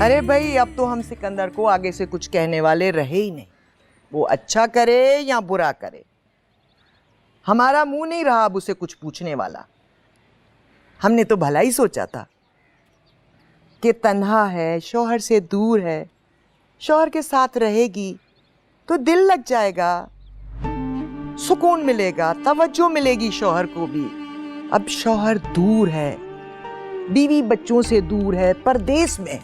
अरे भाई अब तो हम सिकंदर को आगे से कुछ कहने वाले रहे ही नहीं, वो अच्छा करे या बुरा करे, हमारा मुंह नहीं रहा अब उसे कुछ पूछने वाला। हमने तो भला ही सोचा था कि तन्हा है, शौहर से दूर है, शौहर के साथ रहेगी तो दिल लग जाएगा, सुकून मिलेगा, तवज्जो मिलेगी शौहर को भी। अब शौहर दूर है, बीवी बच्चों से दूर है, परदेश में है,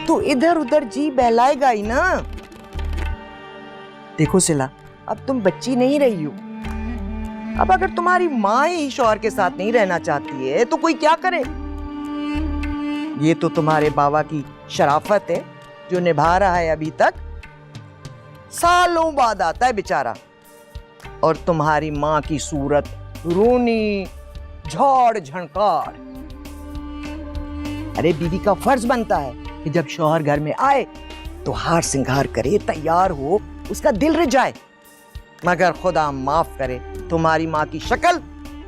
तो इधर उधर जी बहलाएगा ही ना। देखो सिला, अब तुम बच्ची नहीं रही हो, अब अगर तुम्हारी माँ ही शौहर के साथ नहीं रहना चाहती है तो कोई क्या करे। ये तो तुम्हारे बाबा की शराफत है जो निभा रहा है अभी तक, सालों बाद आता है बेचारा। और तुम्हारी माँ की सूरत रोनी झाड़ झंकार। अरे बीवी का फर्ज बनता है कि जब शौहर घर में आए तो हार सिंगार करे, तैयार हो, उसका दिल रिझाए। मगर खुदा माफ करे, तुम्हारी माँ की शक्ल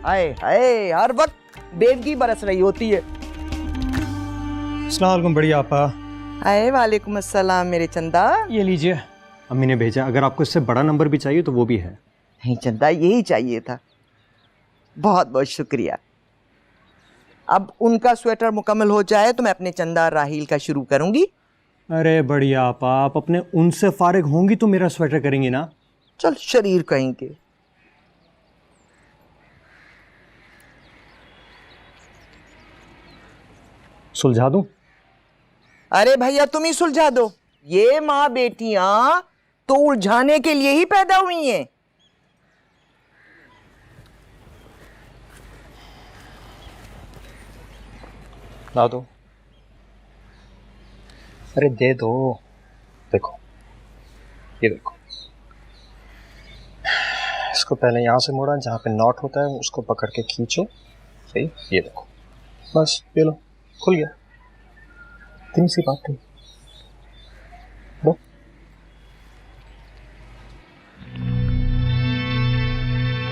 हाय हाय हर वक्त बेवगी बरस रही होती है। अस्सलाम वालेकुम बड़ी आपा। हाय वालेकुम अस्सलाम मेरे चंदा। ये लीजिए, अम्मी ने भेजा, अगर आपको इससे बड़ा नंबर भी चाहिए तो वो भी है। नहीं चंदा, यही चाहिए था, बहुत बहुत शुक्रिया। अब उनका स्वेटर मुकम्मल हो जाए तो मैं अपने चंदा राहील का शुरू करूंगी। अरे बड़ी आपा, आप अपने उनसे फारिग होंगी तो मेरा स्वेटर करेंगी ना। चल शरीर कहेंगे। सुलझा दूं? अरे भैया तुम ही सुलझा दो, ये माँ बेटियां तो उलझाने के लिए ही पैदा हुई हैं। ला दो। अरे दे दो। देखो, ये देखो, इसको पहले यहाँ से मोड़ा, जहाँ पे नॉट होता है उसको पकड़ के खींचो। सही, ये देखो, बस ये लो, खुल गया। इतनी सी बात थी। लो।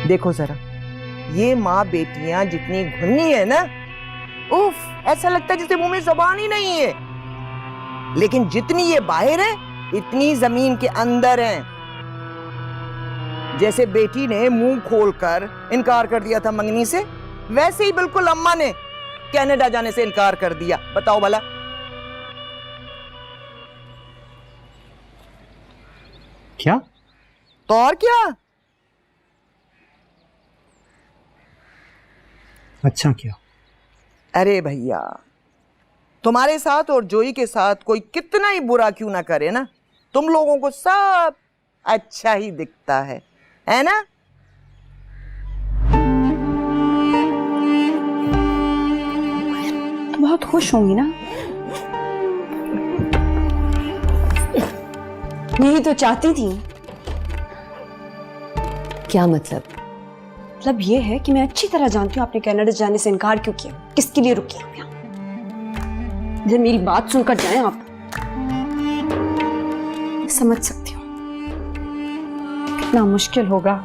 देखो जरा, ये माँ बेटियां जितनी घुन्नी है ना, उफ, ऐसा लगता है जैसे मुंह में जबान ही नहीं है। लेकिन जितनी ये बाहर है इतनी जमीन के अंदर है। जैसे बेटी ने मुंह खोलकर इनकार कर दिया था मंगनी से, वैसे ही बिल्कुल अम्मा ने कनाडा जाने से इनकार कर दिया। बताओ भला। क्या? तो और क्या। अच्छा क्या? अरे भैया, तुम्हारे साथ और जोई के साथ कोई कितना ही बुरा क्यों ना करे ना, तुम लोगों को सब अच्छा ही दिखता है ना। तुम बहुत खुश होंगी ना। यही तो चाहती थी। क्या मतलब? मतलब ये है कि मैं अच्छी तरह जानती हूँ आपने कनाडा जाने से इनकार क्यों किया, किसके लिए रुकी आप यहाँ। जब मेरी बात सुनकर जाएं आप, समझ सकती हूँ कितना मुश्किल होगा।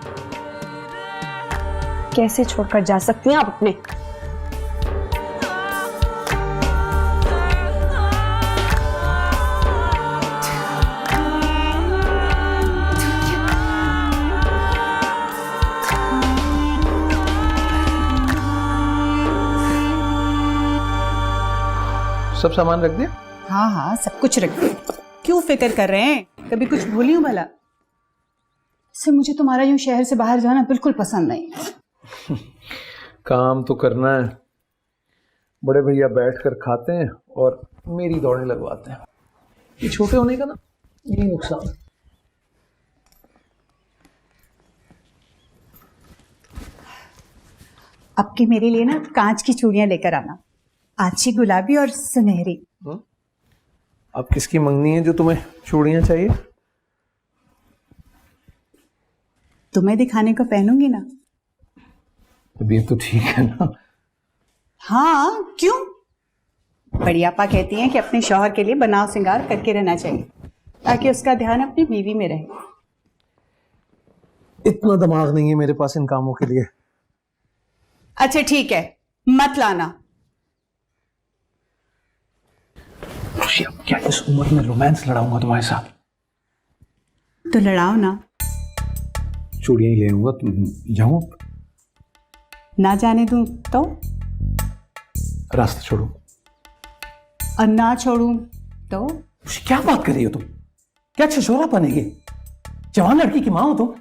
कैसे छोड़कर जा सकती हैं आप अपने। सब सामान रख दिया? हाँ हाँ, सब कुछ रख दिया। क्यों फिक्र कर रहे हैं, कभी कुछ भूली हूँ भला। से मुझे तुम्हारा यूं शहर से बाहर जाना बिल्कुल पसंद नहीं। काम तो करना है। बड़े भैया बैठकर खाते हैं और मेरी दौड़ें लगवाते हैं। ये छोटे होने का ना यही नुकसान है। अब की मेरे लिए ना कांच की चूड़ियां लेकर आना, अच्छी गुलाबी और सुनहरी। अब किसकी मंगनी है जो तुम्हें चूड़ियां चाहिए? तुम्हें दिखाने को पहनूंगी ना। अब ये तो ठीक है ना। हाँ क्यों, बड़ी आपा कहती हैं कि अपने शौहर के लिए बनाव श्रृंगार करके रहना चाहिए ताकि उसका ध्यान अपनी बीवी में रहे। इतना दिमाग नहीं है मेरे पास इन कामों के लिए। अच्छा ठीक है, मत लाना। खुशी, अब क्या इस उम्र में रोमांस लड़ाऊंगा तुम्हारे साथ? तो लड़ाओ ना। चूड़ियां ही ले आऊंगा, तुम जाऊं? ना जाने दूं तो? रास्ता छोड़ो। और ना छोड़ूं तो? क्या बात कर रही हो तुम? क्या छिछोरापन है ये? जवान लड़की की मां हो तुम,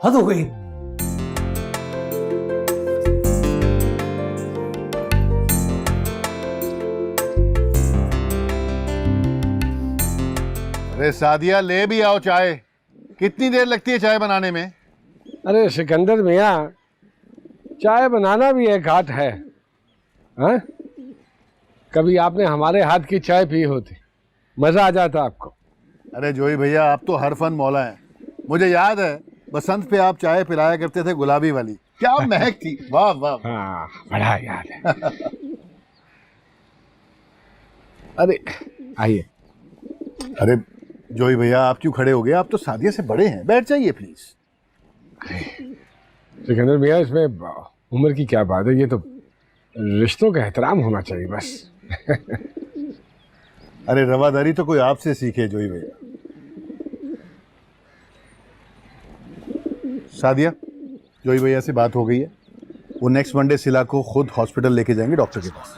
हद हो गई। अरे सादिया, ले भी आओ चाय। कितनी देर लगती है चाय बनाने में? अरे सिकंदर मियाँ, चाय बनाना भी एक आर्ट है। हाँ? कभी आपने हमारे हाथ की चाय पी होती, मजा आ जाता आपको। अरे जोई भैया, आप तो हर फन मौला हैं। मुझे याद है बसंत पे आप चाय पिलाया करते थे, गुलाबी वाली, क्या महक थी। वाह वाह। हाँ, बड़ा याद है। अरे आइए। अरे जोई भैया, आप क्यों खड़े हो गए? आप तो सादिया से बड़े हैं, बैठ जाइए प्लीज। सिकंदर मियाँ, इसमें उम्र की क्या बात है, ये तो रिश्तों का एहतराम होना चाहिए बस। अरे रवादारी तो कोई आपसे सीखे जोई भैया। सादिया, जोई भैया से बात हो गई है, वो नेक्स्ट मंडे सिला को खुद हॉस्पिटल लेके जाएंगे डॉक्टर के पास।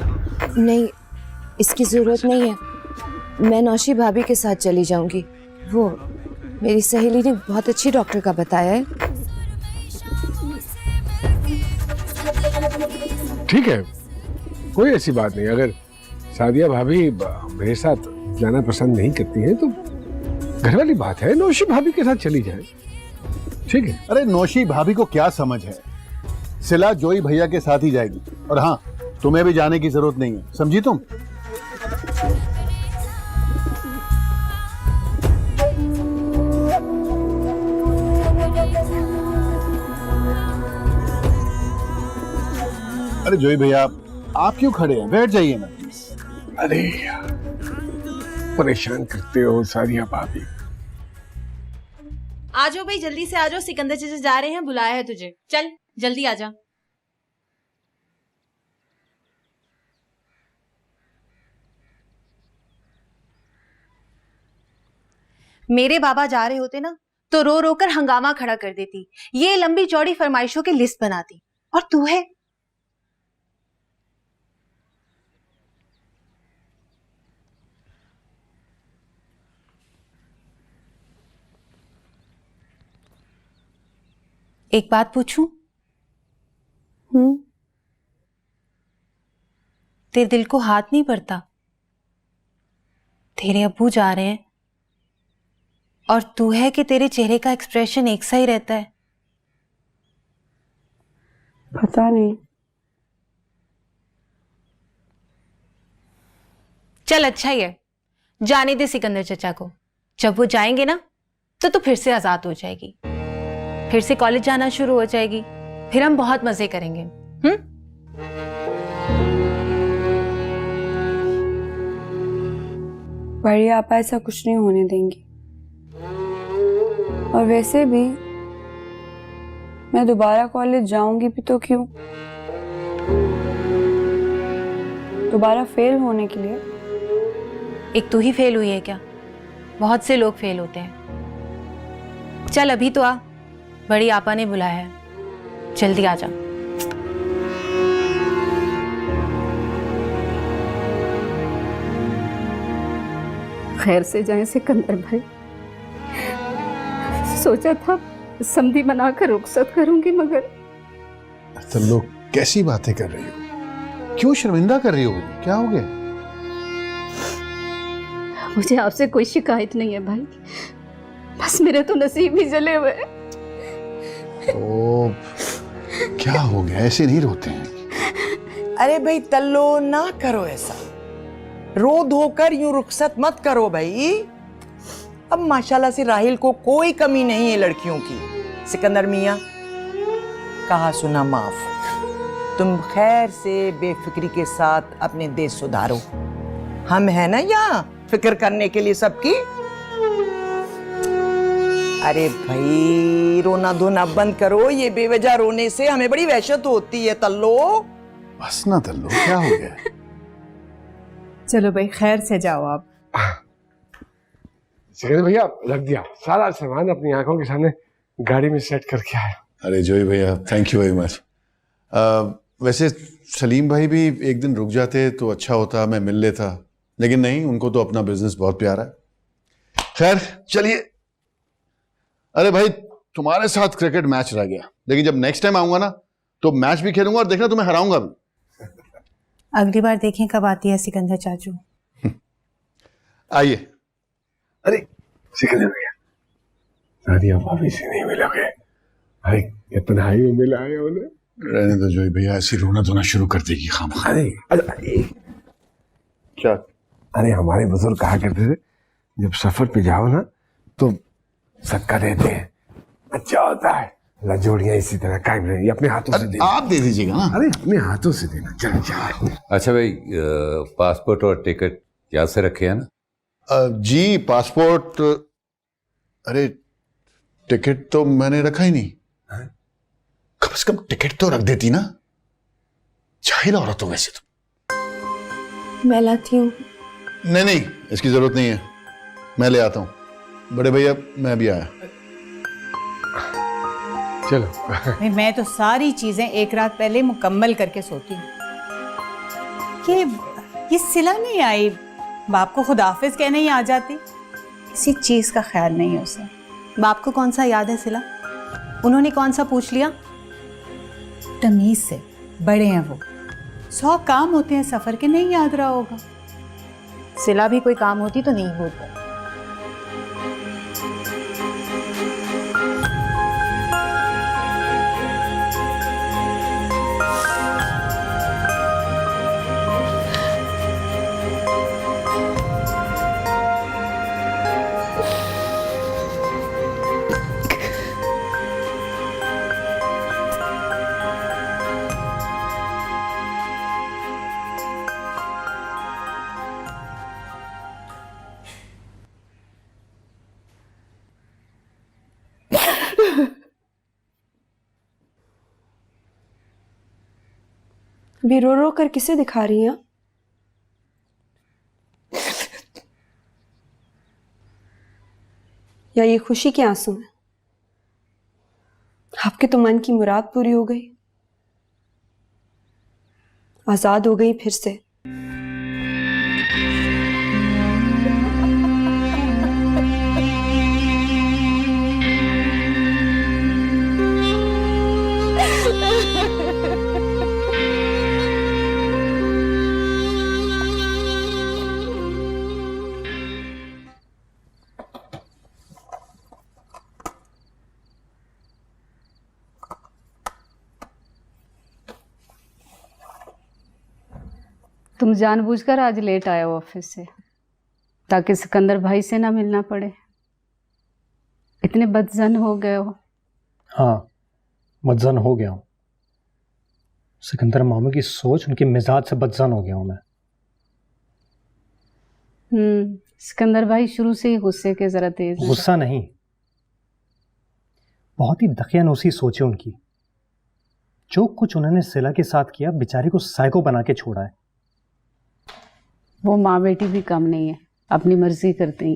नहीं, इसकी जरूरत नहीं है। मैं नौशी भाभी के साथ चली जाऊंगी। वो मेरी सहेली ने बहुत अच्छी डॉक्टर का बताया है। ठीक है, कोई ऐसी बात नहीं। अगर सादिया भाभी मेरे साथ जाना पसंद नहीं करती हैं तो घर वाली बात है, नौशी भाभी के साथ चली जाए। ठीक है। अरे नौशी भाभी को क्या समझ है, सिला जोई भैया के साथ ही जाएगी। और हाँ, तुम्हें भी जाने की जरूरत नहीं है, समझी तुम? अरे जोई भैया, आप क्यों खड़े हैं? बैठ जाइए ना। अरे यार, परेशान करते हो सादिया भाभी। आ जाओ भाई, जल्दी से आ जाओ, सिकंदर चाचा जा रहे हैं, बुलाया है तुझे। चल जल्दी आ जा। मेरे बाबा जा रहे होते ना तो रो रो कर हंगामा खड़ा कर देती, ये लंबी चौड़ी फरमाइशों की लिस्ट बनाती। और तू है, एक बात पूछूं? तेरे दिल को हाथ नहीं पड़ता? तेरे अब्बू जा रहे हैं और तू है कि तेरे चेहरे का एक्सप्रेशन एक सा ही रहता है। पता नहीं। चल अच्छा ही है, जाने दे सिकंदर चचा को। जब वो जाएंगे ना तो तू फिर से आजाद हो जाएगी, फिर से कॉलेज जाना शुरू हो जाएगी, फिर हम बहुत मजे करेंगे। बड़ी आपा ऐसा कुछ नहीं होने देंगी। और वैसे भी मैं दोबारा कॉलेज जाऊंगी भी तो क्यों? दोबारा फेल होने के लिए? एक तू ही फेल हुई है क्या? बहुत से लोग फेल होते हैं। चल अभी तो आ, बड़ी आपा ने बुलाया है, जल्दी आ जा। खैर से जाए सिकंदर भाई। सोचा था समधी बनाकर रुखसत करूंगी, मगर तो लोग कैसी बातें कर रही हो? क्यों शर्मिंदा कर रही हो? क्या हो गया? मुझे आपसे कोई शिकायत नहीं है भाई, बस मेरे तो नसीब ही जले हुए हैं। ओ, क्या हो गया? ऐसे नहीं रोते हैं। अरे भाई तल्लो, ना करो ऐसा, रो धोकर यूं रुखसत मत करो भाई। अब माशाल्लाह से राहिल को कोई कमी नहीं है लड़कियों की। सिकंदर मियाँ, कहा सुना माफ। तुम खैर से बेफिक्री के साथ अपने देश सुधारो, हम हैं ना यहाँ फिक्र करने के लिए सबकी। अरे भाई रोना धोना बंद करो, ये बेवजह रोने से हमें बड़ी वहशत होती है तल्लो। बस ना तल्लो, क्या हो गया? चलो भाई खैर से जाओ आप। सिकंदर भैया रख दिया सारा सामान अपनी आंखों के सामने गाड़ी में सेट करके आया। अरे जोई भैया थैंक यू वेरी मच। वैसे सलीम भाई भी एक दिन रुक जाते तो अच्छा होता, मैं मिल लेता, लेकिन नहीं, उनको तो अपना बिजनेस बहुत प्यारा है। खैर चलिए। अरे भाई तुम्हारे साथ क्रिकेट मैच रह गया, लेकिन जब नेक्स्ट टाइम आऊंगा ना तो मैच भी खेलूंगा और देखना तुम्हें हराऊंगा भी। अगली बार देखें कब आती है सिकंदर चाचू। आइए। अरे सिकंदर भैया सादिया भाभी से नहीं मिलोगे? अरे इतना ही में मिला है उन्हें। रहने दो जोई भैया, ऐसी रोना धोना शुरू कर देगी खामखा। अरे क्या? अरे हमारे बुजुर्ग कहा करते थे जब सफर पे जाओ ना तो सदका देते हैं, अच्छा होता है। लजोड़ियां इसी तरह कायम रहे, अपने हाथों से देना। आप दे दीजिएगा ना। अरे अपने हाथों से देना। चल चल। अच्छा भाई, पासपोर्ट और टिकट याद से रखे हैं ना? जी पासपोर्ट, अरे टिकट तो मैंने रखा ही नहीं। कम से कम टिकट तो रख देती ना, जाहिल औरत हो वैसे तो। मैं लाती हूँ। नहीं नहीं, इसकी जरूरत नहीं है, मैं ले आता हूं। बड़े भैया मैं भी आया। चलो। भाई मैं तो सारी चीजें एक रात पहले मुकम्मल करके सोती हूँ। ये सिला नहीं आई, बाप को खुदाफिज कहने ही आ जाती, किसी चीज का ख्याल नहीं है उसे। बाप को कौन सा याद है सिला? उन्होंने कौन सा पूछ लिया? तमीज से बड़े हैं वो, 100 काम होते हैं सफर के, नहीं याद रहा होगा। सिला भी कोई काम होती तो नहीं होता। अभी रो रो कर किसे दिखा रही हैं? या ये खुशी के आंसू हैं? आपके तो मन की मुराद पूरी हो गई, आजाद हो गई फिर से। तुम जानबूझकर आज लेट आए हो ऑफिस से ताकि सिकंदर भाई से ना मिलना पड़े। इतने बदजन हो गए हो। हाँ बदजन हो गया हूँ। सिकंदर मामू की सोच, उनके मिजाज से बदजन हो गया हूँ मैं। सिकंदर भाई शुरू से ही गुस्से के जरा तेज हैं। गुस्सा नहीं, बहुत ही दकियानूसी सोच है उनकी। जो कुछ उन्होंने सिला के साथ किया, बेचारी को साइको बना के छोड़ा है। वो माँ बेटी भी कम नहीं है, अपनी मर्जी करती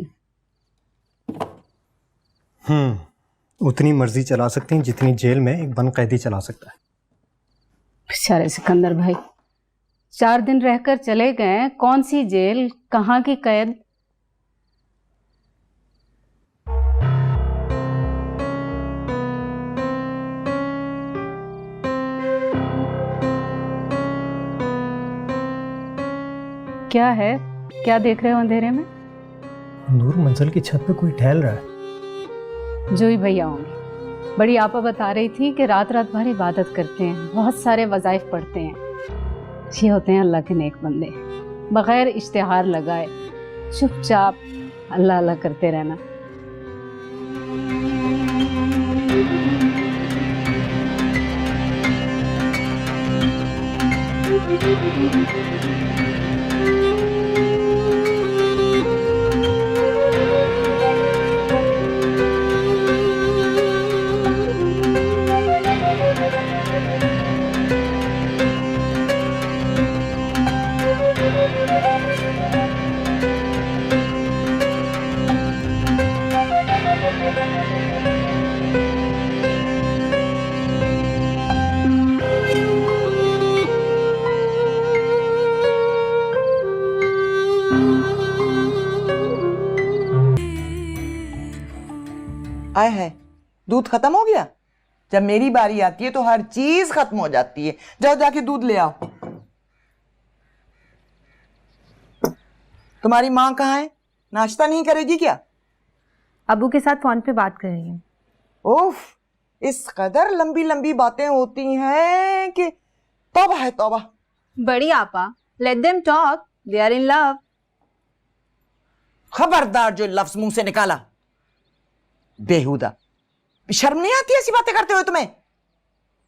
हैं। उतनी मर्जी चला सकती हैं जितनी जेल में एक बंद कैदी चला सकता है। बेचारे सिकंदर भाई 4 दिन रहकर चले गए, कौन सी जेल, कहाँ की कैद। क्या है, क्या देख रहे हो अंधेरे में? नूर मंजिल की छत पे कोई टहल रहा है। जो ही भैया होंगे। बड़ी आपा बता रही थी कि रात रात भर इबादत करते हैं, बहुत सारे वज़ाइफ पढ़ते हैं। ये होते हैं अल्लाह के नेक बंदे, बगैर इश्तिहार लगाए चुपचाप अल्लाह अल्लाह करते रहना। दूध खत्म हो गया? जब मेरी बारी आती है तो हर चीज खत्म हो जाती है। जाओ जाके दूध ले आओ। तुम्हारी माँ कहाँ है? नाश्ता नहीं करेगी क्या? अबू के साथ फोन पे बात कर रही हूँ। उफ, इस कदर लंबी लंबी बातें होती हैं कि तौबा है तौबा। बड़ी आपा, let them talk, they are in love. खबरदार जो लफ्ज मुंह से निकाला, बेहुदा। शर्म नहीं आती ऐसी बातें करते हुए तुम्हें?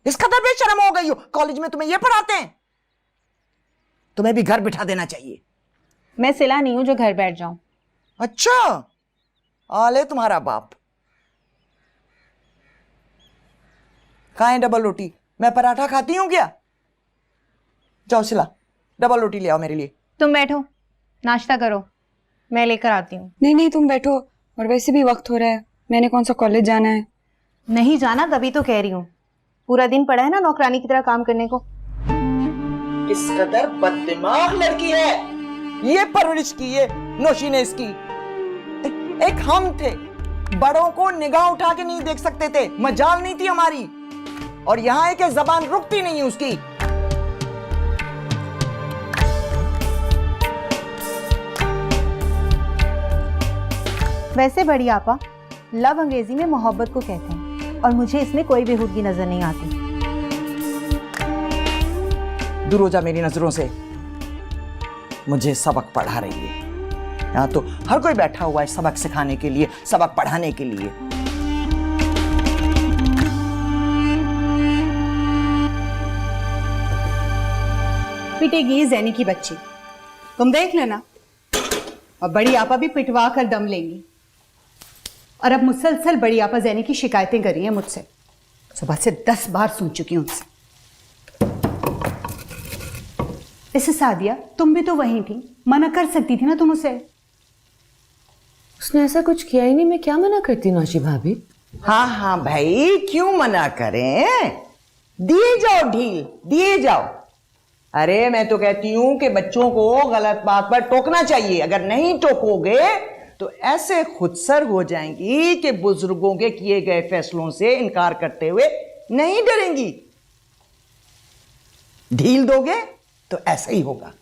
इस कदर बेशर्म हो गई हो, कॉलेज में तुम्हें ये पढ़ाते हैं? तुम्हें भी घर बिठा देना चाहिए। मैं सिला नहीं हूं जो घर बैठ जाऊं। अच्छा, आले तुम्हारा बाप। कहाँ है डबल रोटी? मैं पराठा खाती हूं क्या? जाओ सिला, डबल रोटी ले आओ मेरे लिए। तुम बैठो, नाश्ता करो, मैं लेकर आती हूँ। नहीं नहीं, तुम बैठो, और वैसे भी वक्त हो रहा है, मैंने कौन सा कॉलेज जाना है। नहीं जाना तभी तो कह रही हूँ, पूरा दिन पड़ा है ना नौकरानी की तरह काम करने को। किस कदर बददिमाग लड़की है। ये परवरिश की है नौशी ने इसकी। एक हम थे, बड़ों को निगाह उठा के नहीं देख सकते थे, मजाल नहीं थी हमारी। और यहां है कि जबान रुकती नहीं है उसकी। वैसे बड़ी आपा, लव अंग्रेजी में मोहब्बत को कहते हैं, और मुझे इसमें कोई बेहूदगी नजर नहीं आती। दूर हो जा मेरी नजरों से। मुझे सबक पढ़ा रही है। यहाँ तो हर कोई बैठा हुआ है सबक सिखाने के लिए, सबक पढ़ाने के लिए। पिटेगी जैनी की बच्ची, तुम देख लेना। और बड़ी आपा भी पिटवा कर दम लेंगी। और अब मुसलसल बड़ी आपा जैनी की शिकायतें कर रही है मुझसे। सुबह से 10 बार सुन चुकी हूं उनसे। इसे सादिया, तुम भी तो वहीं थी, मना कर सकती थी ना तुम उसे। उसने ऐसा कुछ किया ही नहीं, मैं क्या मना करती नौशी भाभी। हाँ हाँ भाई, क्यों मना करें? दिए जाओ ढील, दिए जाओ। अरे मैं तो कहती हूं कि बच्चों को गलत बात पर टोकना चाहिए। अगर नहीं टोकोगे तो ऐसे खुदसर हो जाएंगी कि बुजुर्गों के किए गए फैसलों से इनकार करते हुए नहीं डरेंगी। ढील दोगे तो ऐसा ही होगा।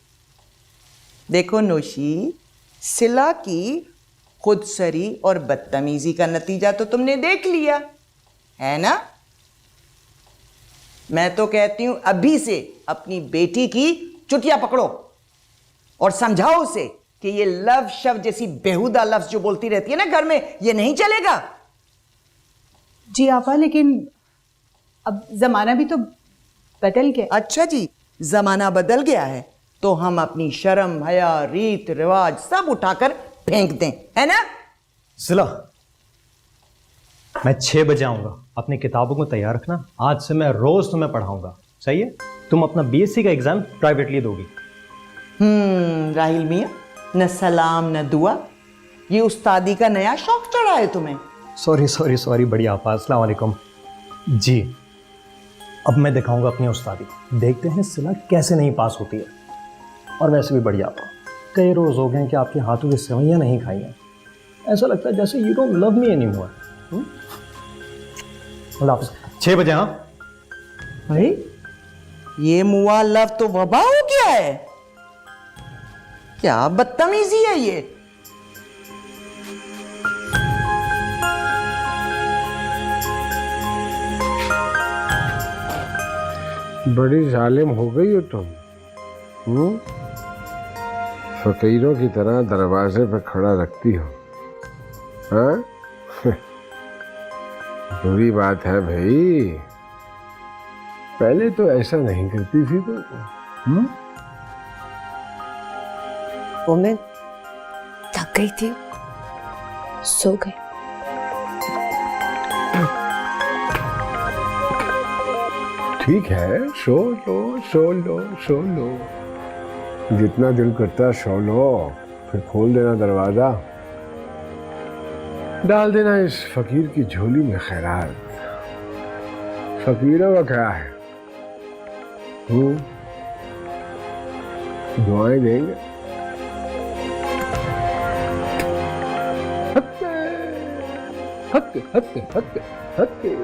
देखो नौशी, सिला की खुदसरी और बदतमीजी का नतीजा तो तुमने देख लिया है ना। मैं तो कहती हूं अभी से अपनी बेटी की चुटिया पकड़ो और समझाओ उसे कि ये लव शब्द जैसी बेहुदा लफ्ज जो बोलती रहती है ना घर में, ये नहीं चलेगा। जी आपा, लेकिन अब जमाना भी तो बदल गया। अच्छा जी, जमाना बदल गया है तो हम अपनी शर्म, हया, रीत रिवाज सब उठाकर फेंक दें, है ना? सिला, मैं 6 बजे आऊंगा। अपनी किताबों को तैयार रखना। आज से मैं रोज तुम्हें पढ़ाऊंगा, सही है? तुम अपना बीएससी का एग्जाम प्राइवेटली दोगी। राहिल मियां, न सलाम न दुआ, ये उस्तादी का नया शौक चढ़ा है तुम्हें। सॉरी बड़ी आपा, अस्सलाम वालेकुम जी। अब मैं दिखाऊंगा अपनी उस्तादी, देखते हैं सिला कैसे नहीं पास होती है। और वैसे भी बड़ी आपा, कई रोज हो गए कि आपके हाथों की सेवइयां नहीं खाई हैं। ऐसा लगता है जैसे you don't love me anymore. 6 बजे। हाँ भाई, ये मुआ लव तो वबा हो गया है। क्या बदतमीजी है ये। बड़ी जालिम हो गई हो तुम। फकीरों की तरह दरवाजे पे खड़ा रखती हो। हाँ? बुरी बात है भाई, पहले तो ऐसा नहीं करती थी तो। वो मैं थक गई थी, सो गई। ठीक है, सो लो। जितना दिल करता सो लो, फिर खोल देना दरवाजा, डाल देना इस फकीर की झोली में खैरात। फकीरों का क्या है, दुआएं देंगे। हत्ते। ओके।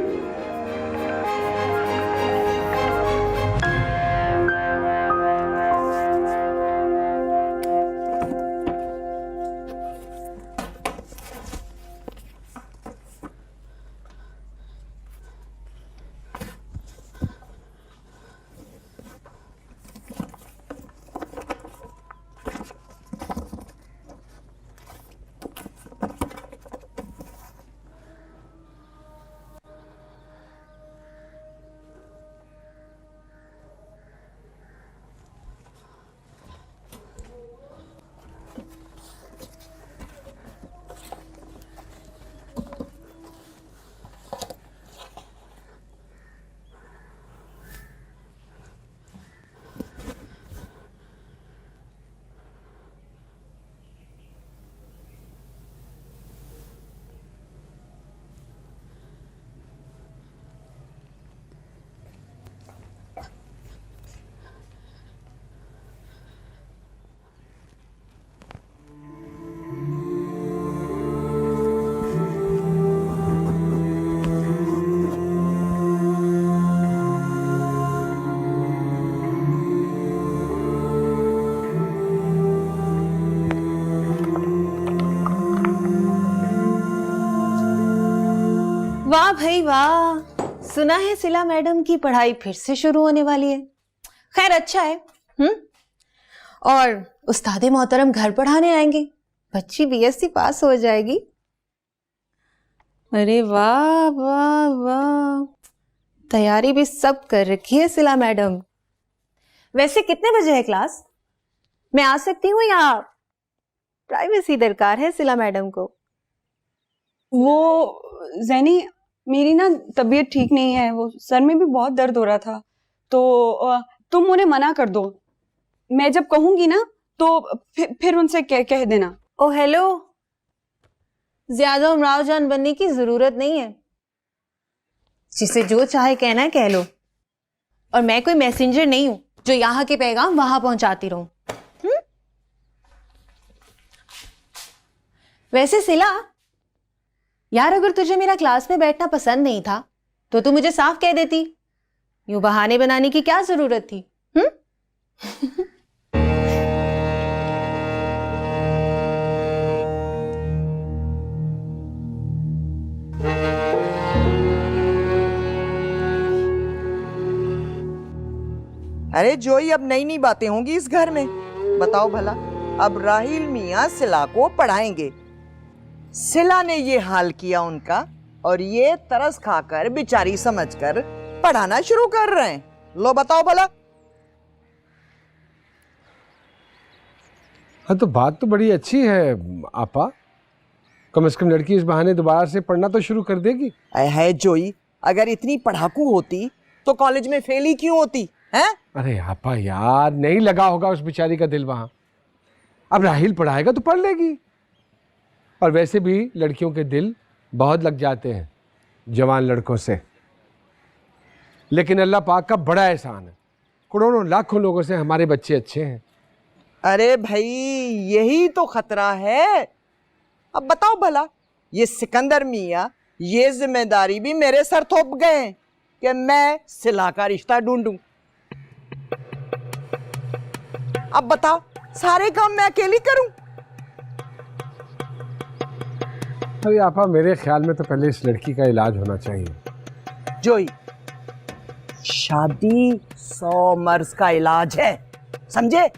वाह भाई वाह, सुना है सिला मैडम की पढ़ाई फिर से शुरू होने वाली है। खैर अच्छा है। और उस्ताद मोहतरम घर पढ़ाने आएंगे, बच्ची बीएससी पास हो जाएगी। अरे वाह वाह वाह, तैयारी भी सब कर रखी है सिला मैडम। वैसे कितने बजे है क्लास? मैं आ सकती हूँ या प्राइवेसी दरकार है सिला मैडम को? वो जैनी, मेरी ना तबीयत ठीक नहीं है, वो सर में भी बहुत दर्द हो रहा था, तो तुम उन्हें मना कर दो। मैं जब कहूंगी ना तो फिर उनसे कह देना। ओ हेलो, ज्यादा उमराव जान बनने की जरूरत नहीं है, जिसे जो चाहे कहना कह लो। और मैं कोई मैसेंजर नहीं हूं जो यहाँ के पैगाम वहां पहुंचाती रहूं। वैसे सिला यार, अगर तुझे मेरा क्लास में बैठना पसंद नहीं था तो तू मुझे साफ कह देती, यूं बहाने बनाने की क्या जरूरत थी? अरे जोई, अब नई नई बातें होंगी इस घर में। बताओ भला, अब राहिल मियाँ सिला को पढ़ाएंगे। सिला ने ये हाल किया उनका, और ये तरस खाकर बेचारी समझकर पढ़ाना शुरू कर रहे हैं। लो बताओ भला। हाँ, तो बात तो बड़ी अच्छी है आपा। कम से कम लड़की इस बहाने दोबारा से पढ़ना तो शुरू कर देगी। है जोई, अगर इतनी पढ़ाकू होती तो कॉलेज में फेल ही क्यों होती है? अरे आपा यार, नहीं लगा होगा उस बेचारी का दिल वहां। अब राहिल पढ़ाएगा तो पढ़ लेगी। और वैसे भी लड़कियों के दिल बहुत लग जाते हैं जवान लड़कों से। लेकिन अल्लाह पाक का बड़ा एहसान है, करोड़ों लाखों लोगों से हमारे बच्चे अच्छे हैं। अरे भाई, यही तो खतरा है। अब बताओ भला, ये सिकंदर मियाँ ये जिम्मेदारी भी मेरे सर थोप गए कि मैं सिला का रिश्ता ढूंढूं। अब बताओ, सारे काम मैं अकेली करूं? अरे आपा, मेरे ख्याल में तो पहले इस लड़की का इलाज होना चाहिए। जोई, शादी 100 मर्ज का इलाज है, समझे?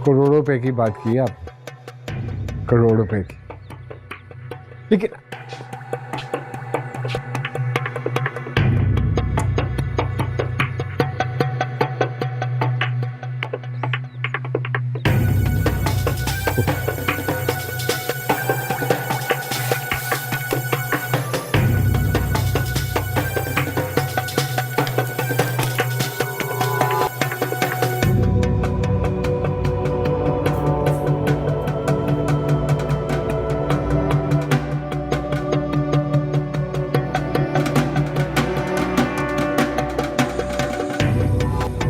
करोड़ों रुपए की बात की आप, करोड़ों रुपए की। लेकिन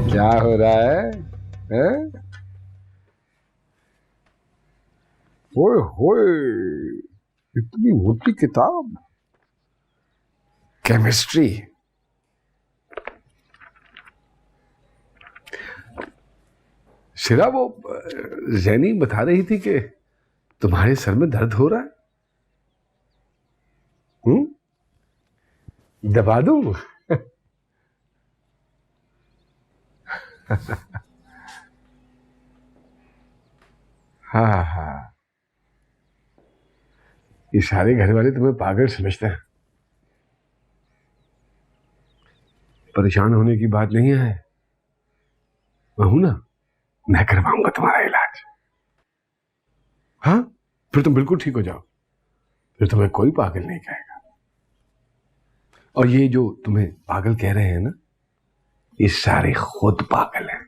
क्या हो रहा है? इतनी मोटी किताब, केमिस्ट्री। शिरा, वो जैनी बता रही थी कि तुम्हारे सर में दर्द हो रहा है। दबा दूं? हाँ हाँ, ये सारे घर वाले तुम्हें पागल समझते हैं। परेशान होने की बात नहीं है, मैं हूं ना, मैं करवाऊंगा तुम्हारा इलाज। हाँ, फिर तुम बिल्कुल ठीक हो जाओ, फिर तुम्हें कोई पागल नहीं कहेगा। और ये जो तुम्हें पागल कह रहे हैं ना, ये सारे खुद पागल हैं।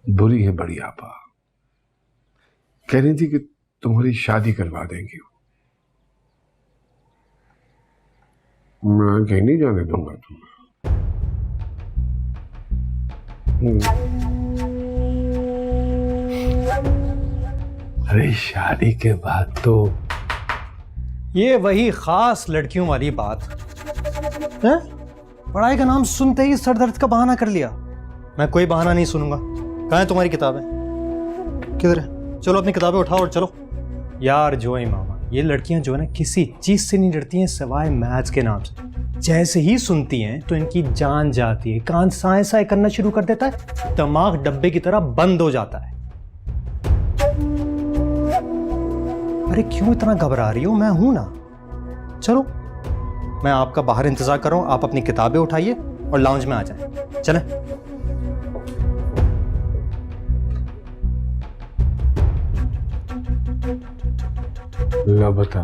बुरी है बड़ी आपा, कह रही थी कि तुम्हारी शादी करवा देंगी। मैं कहीं नहीं जाने दूंगा तुम्हें। अरे शादी के बाद तो ये वही खास लड़कियों वाली बात है। पढ़ाई का नाम सुनते ही सर दर्द का बहाना कर लिया। मैं कोई बहाना नहीं सुनूंगा। कहाँ है तुम्हारी किताबें? किधर है? चलो अपनी किताबें उठाओ और चलो। यार जोई मामा, ये लड़कियां जो है ना, किसी चीज से नहीं डरती हैं सिवाय मैथ्स के नाम से। जैसे ही सुनती हैं तो इनकी जान जाती है, कान साए साए करना शुरू कर देता है, दिमाग डब्बे की तरह बंद हो जाता है। अरे क्यों इतना घबरा रही हो? मैं हूं ना। चलो, मैं आपका बाहर इंतजार कर रहा हूं, आप अपनी किताबें उठाइए और लाउंज में आ जाएं। चलें। ला बता,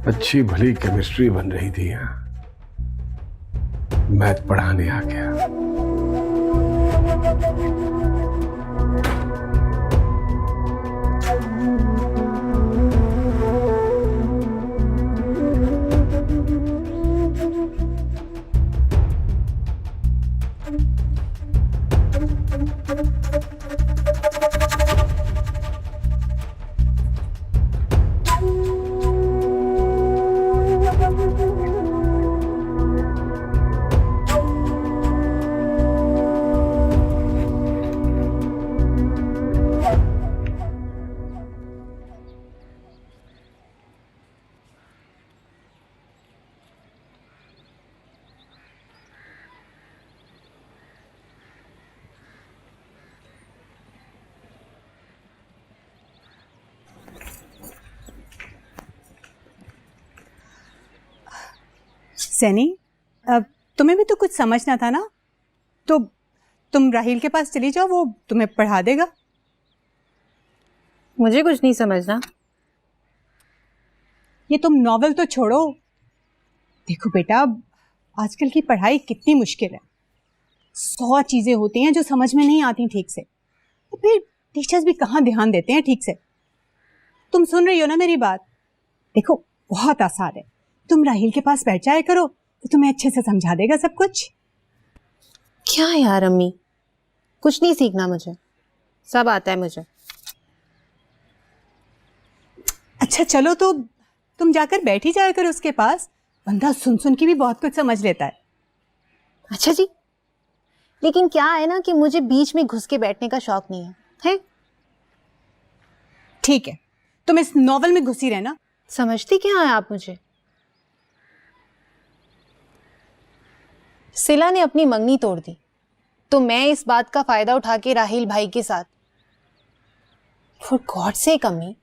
अच्छी भली केमिस्ट्री बन रही थी यहाँ, मैथ पढ़ाने आ गया। सैनी, अब तुम्हें भी तो कुछ समझना था ना, तो तुम राहील के पास चली जाओ, वो तुम्हें पढ़ा देगा। मुझे कुछ नहीं समझना। ये तुम नॉवेल तो छोड़ो। देखो बेटा, आजकल की पढ़ाई कितनी मुश्किल है। 100 चीजें होती हैं जो समझ में नहीं आती ठीक से, तो फिर टीचर्स भी कहाँ ध्यान देते हैं ठीक से। तुम सुन रही हो ना मेरी बात? देखो, बहुत आसान है, तुम राहील के पास बैठ जाया करो, तो तुम्हें अच्छे से समझा देगा सब कुछ। क्या यार अम्मी, कुछ नहीं सीखना मुझे, सब आता है मुझे। अच्छा चलो, तो तुम जाकर बैठ ही जाया करो उसके पास, बंदा सुन सुन के भी बहुत कुछ समझ लेता है। अच्छा जी, लेकिन क्या है ना कि मुझे बीच में घुस के बैठने का शौक नहीं है? ठीक है, तुम इस नॉवेल में घुसी रहना। समझती क्या है आप मुझे? सिला ने अपनी मंगनी तोड़ दी, तो मैं इस बात का फायदा उठा के राहील भाई के साथ। फॉर गॉड सेक अम्मी,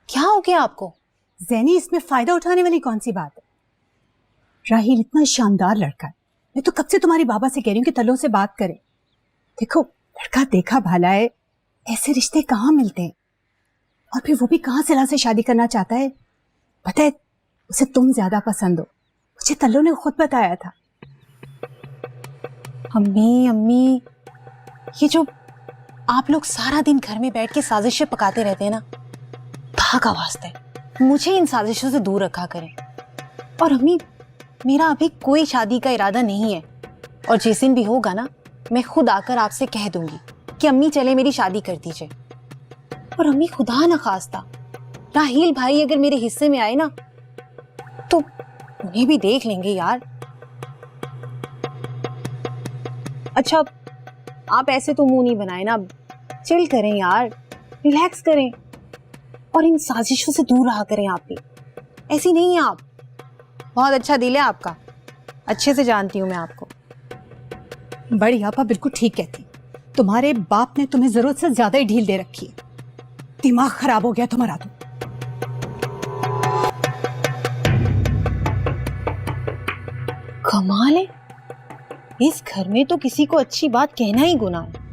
क्या हो गया आपको? ज़ैनी, इसमें फायदा उठाने वाली कौन सी बात है? राहील इतना शानदार लड़का है, मैं तो कब से तुम्हारी बाबा से कह रही हूँ कि तलों से बात करें। देखो, लड़का देखा भाला है, ऐसे रिश्ते कहाँ मिलते हैं, और फिर वो भी कहाँ सिला से शादी करना चाहता है। पता है, उसे तुम ज्यादा पसंद हो, मुझे तल्लो ने खुद बताया था। अम्मी, ये जो आप लोग सारा दिन घर में बैठ के साजिशें पकाते रहते हैं ना, भागा वास्ते मुझे इन साजिशों से दूर रखा करें। और अम्मी, मेरा अभी कोई शादी का इरादा नहीं है, और जिस दिन भी होगा ना, मैं खुद आकर आपसे कह दूंगी कि अम्मी चले मेरी शादी कर दीजिए। और अम्मी खुदा न खास्ता राहील भाई अगर मेरे हिस्से में आए ना तो उन्हें भी देख लेंगे यार। अच्छा आप ऐसे तो मुंह नहीं बनाए ना, चिल करें यार, रिलैक्स करें और इन साजिशों से दूर रहा करें। आप भी ऐसी नहीं है आप, बहुत अच्छा दिल है आपका, अच्छे से जानती हूं मैं आपको। बड़ी आपा बिल्कुल ठीक कहती, तुम्हारे बाप ने तुम्हें जरूरत से ज्यादा ही ढील दे रखी है, दिमाग खराब हो गया तुम्हारा तो। कमाल है, इस घर में तो किसी को अच्छी बात कहना ही गुनाह है।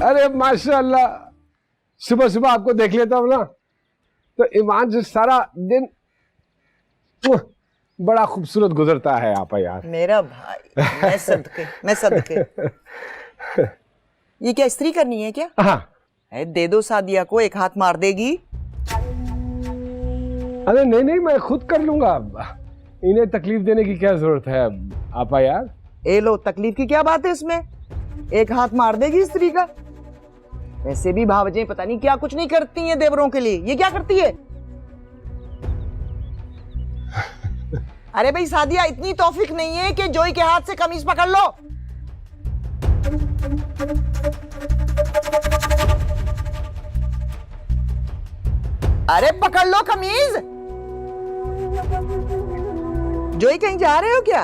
अरे माशाल्लाह, सुबह सुबह आपको देख लेता हूँ ना तो ईमान से सारा दिन बड़ा खूबसूरत गुजरता है आपा यार। मेरा भाई, मैं सदके ये क्या इस्त्री करनी है क्या? हाँ दे दो सादिया को, एक हाथ मार देगी। अरे नहीं नहीं, मैं खुद कर लूंगा, इन्हें तकलीफ देने की क्या जरूरत है आपा यार। ए लो, तकलीफ की क्या बात है इसमें, एक हाथ मार देगी स्त्री का। वैसे भी भावजें पता नहीं क्या कुछ नहीं करती हैं देवरों के लिए, ये क्या करती है? अरे भाई सादिया, इतनी तौफीक नहीं है कि जोई के हाथ से कमीज पकड़ लो। अरे पकड़ लो कमीज। जोई कहीं जा रहे हो क्या?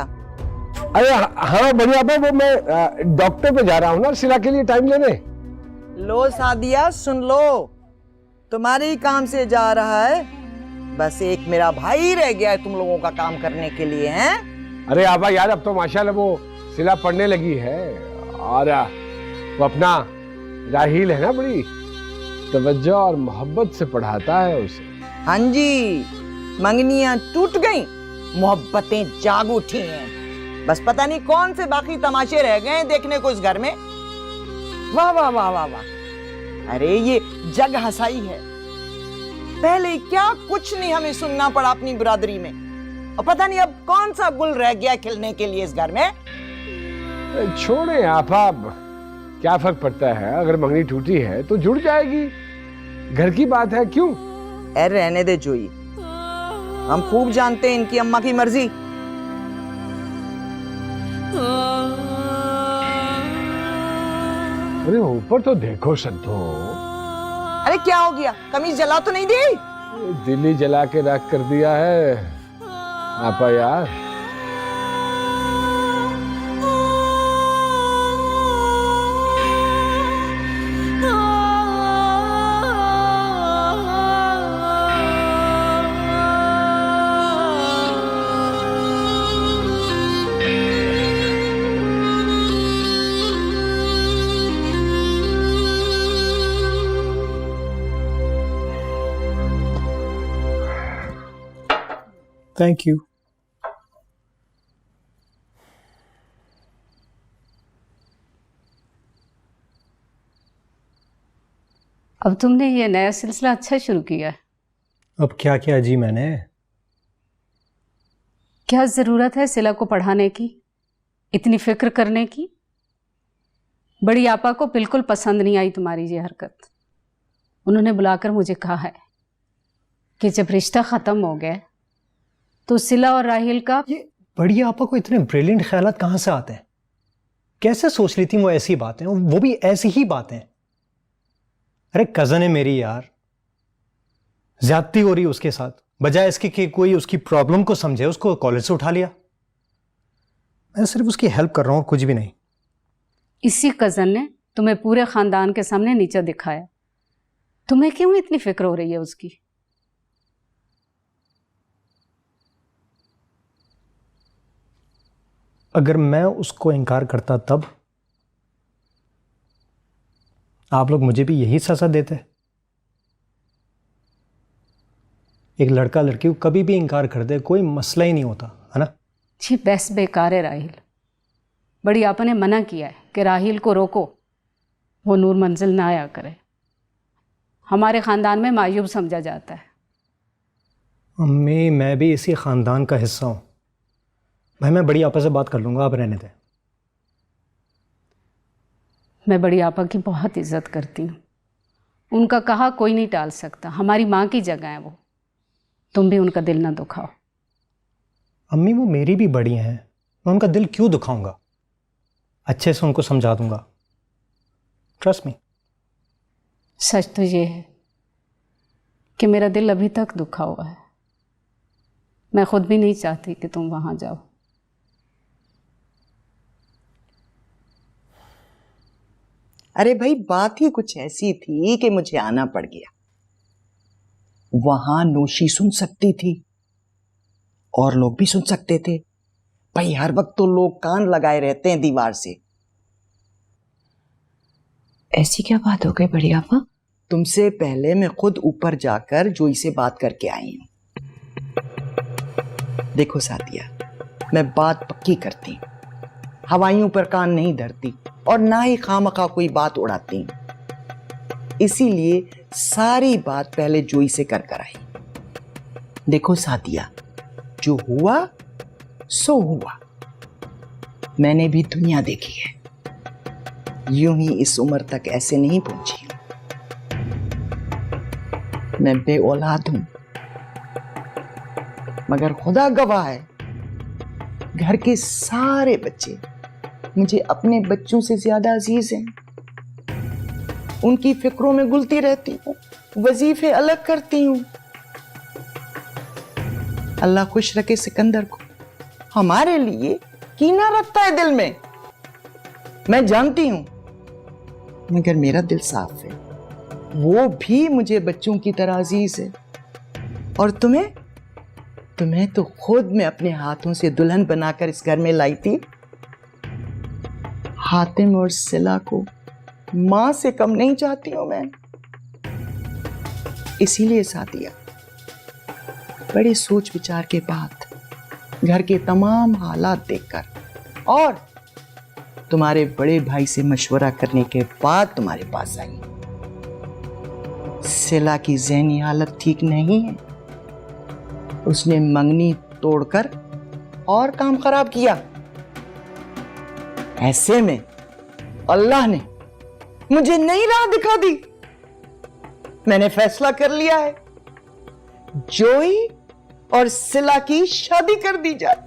अरे हाँ बढ़िया आपा, वो मैं डॉक्टर पे जा रहा हूँ ना सिला के लिए टाइम लेने। लो सादिया सुन लो, तुम्हारे ही काम से जा रहा है, बस एक मेरा भाई रह गया है तुम लोगों का काम करने के लिए। हैं? अरे आबा यार, अब तो माशाल्लाह वो सिला पड़ने लगी है और वो अपना राहील है ना, बड़ी तवज्जो और मोहब्बत से पढ़ाता है उसे। हाँ जी, मंगनियां टूट गईं, मोहब्बतें जाग उठी हैं, बस पता नहीं कौन से बाकी तमाशे रह गए हैं देखने को इस घर में। वाह वाह वाह वाह वाह, अरे ये जग हंसाई है। पहले क्या कुछ नहीं हमें सुनना पड़ा अपनी बिरादरी में, और पता नहीं अब कौन सा गुल रह गया खिलने के लिए इस घर में। छोड़े आपा, क्या फर्क पड़ता है, अगर मंगनी टूटी है तो जुड़ जाएगी, घर की बात है, क्यों? अरे रहने दे जोई, हम खूब जानते हैं इनकी अम्मा की मर्जी। अरे ऊपर तो देखो संतो। अरे क्या हो गया, कमीज जला तो नहीं दी? दिल ही जला के राख कर दिया है आपा यार। Thank you. अब तुमने ये नया सिलसिला अच्छा शुरू किया है। अब क्या किया जी मैंने? क्या जरूरत है सिला को पढ़ाने की, इतनी फिक्र करने की? बड़ी आपा को बिल्कुल पसंद नहीं आई तुम्हारी ये हरकत। उन्होंने बुलाकर मुझे कहा है कि जब रिश्ता खत्म हो गया तो सिला और राहिल का। ये बड़ी आपा को इतने ब्रिलियंट ख्यालात कहाँ से आते हैं? कैसे सोच ली थी वो ऐसी बातें, वो भी ऐसी ही बातें? अरे कजन है मेरी यार, ज्यादती हो रही उसके साथ, बजाय इसके कि कोई उसकी प्रॉब्लम को समझे उसको कॉलेज से उठा लिया। मैं सिर्फ उसकी हेल्प कर रहा हूँ, कुछ भी नहीं। इसी कजन ने तुम्हें पूरे खानदान के सामने नीचा दिखाया, तुम्हें क्यों इतनी फिक्र हो रही है उसकी? अगर मैं उसको इनकार करता तब आप लोग मुझे भी यही सजा देते। एक लड़का लड़की को कभी भी इनकार कर दे, कोई मसला ही नहीं होता, है ना? जी बस बेकार है राहिल। बड़ी आपा ने मना किया है कि राहिल को रोको, वो नूर मंजिल ना आया करे। हमारे खानदान में मायूब समझा जाता है। अम्मी, मैं भी इसी खानदान का हिस्सा हूं, भाई मैं बड़ी आपा से बात कर लूंगा, आप रहने दें। मैं बड़ी आपा की बहुत इज्जत करती हूँ, उनका कहा कोई नहीं टाल सकता, हमारी माँ की जगह है वो। तुम भी उनका दिल ना दुखाओ। अम्मी वो मेरी भी बड़ी हैं, मैं उनका दिल क्यों दुखाऊंगा? अच्छे से उनको समझा दूंगा, ट्रस्ट मी। सच तो ये है कि मेरा दिल अभी तक दुखा हुआ है। मैं खुद भी नहीं चाहती कि तुम वहां जाओ। अरे भाई, बात ही कुछ ऐसी थी कि मुझे आना पड़ गया। वहां नोशी सुन सकती थी और लोग भी सुन सकते थे। भाई हर वक्त तो लोग कान लगाए रहते हैं दीवार से। ऐसी क्या बात हो गई बड़ी आपा? तुमसे पहले मैं खुद ऊपर जाकर जोई से बात करके आई हूं। देखो सादिया, मैं बात पक्की करती हूं, हवाइयों पर कान नहीं धरती और ना ही खामखा कोई बात उड़ाती हूं। इसीलिए सारी बात पहले जोई से कर आई। देखो सादिया, जो हुआ सो हुआ। मैंने भी दुनिया देखी है, यूं ही इस उम्र तक ऐसे नहीं पहुंची हूं। मैं बे औलाद हूं, मगर खुदा गवाह है, घर के सारे बच्चे मुझे अपने बच्चों से ज्यादा अजीज हैं। उनकी फिक्रों में गुलती रहती हूँ, वजीफे अलग करती हूँ। अल्लाह खुश रखे सिकंदर को, हमारे लिए कीना रखता है दिल में, मैं जानती हूं। मगर मेरा दिल साफ है, वो भी मुझे बच्चों की तरह अजीज है। और तुम्हें तो खुद मैं अपने हाथों से दुल्हन बनाकर इस घर में लाई थी। हातिम और सिला को मां से कम नहीं चाहती हूं मैं। इसीलिए सादिया, बड़े सोच विचार के बाद, घर के तमाम हालात देखकर और तुम्हारे बड़े भाई से मशवरा करने के बाद तुम्हारे पास आई। सिला की ज़हनी हालत ठीक नहीं है, उसने मंगनी तोड़कर और काम खराब किया। ऐसे में अल्लाह ने मुझे नई राह दिखा दी। मैंने फैसला कर लिया है, जोई और सिला की शादी कर दी जाए।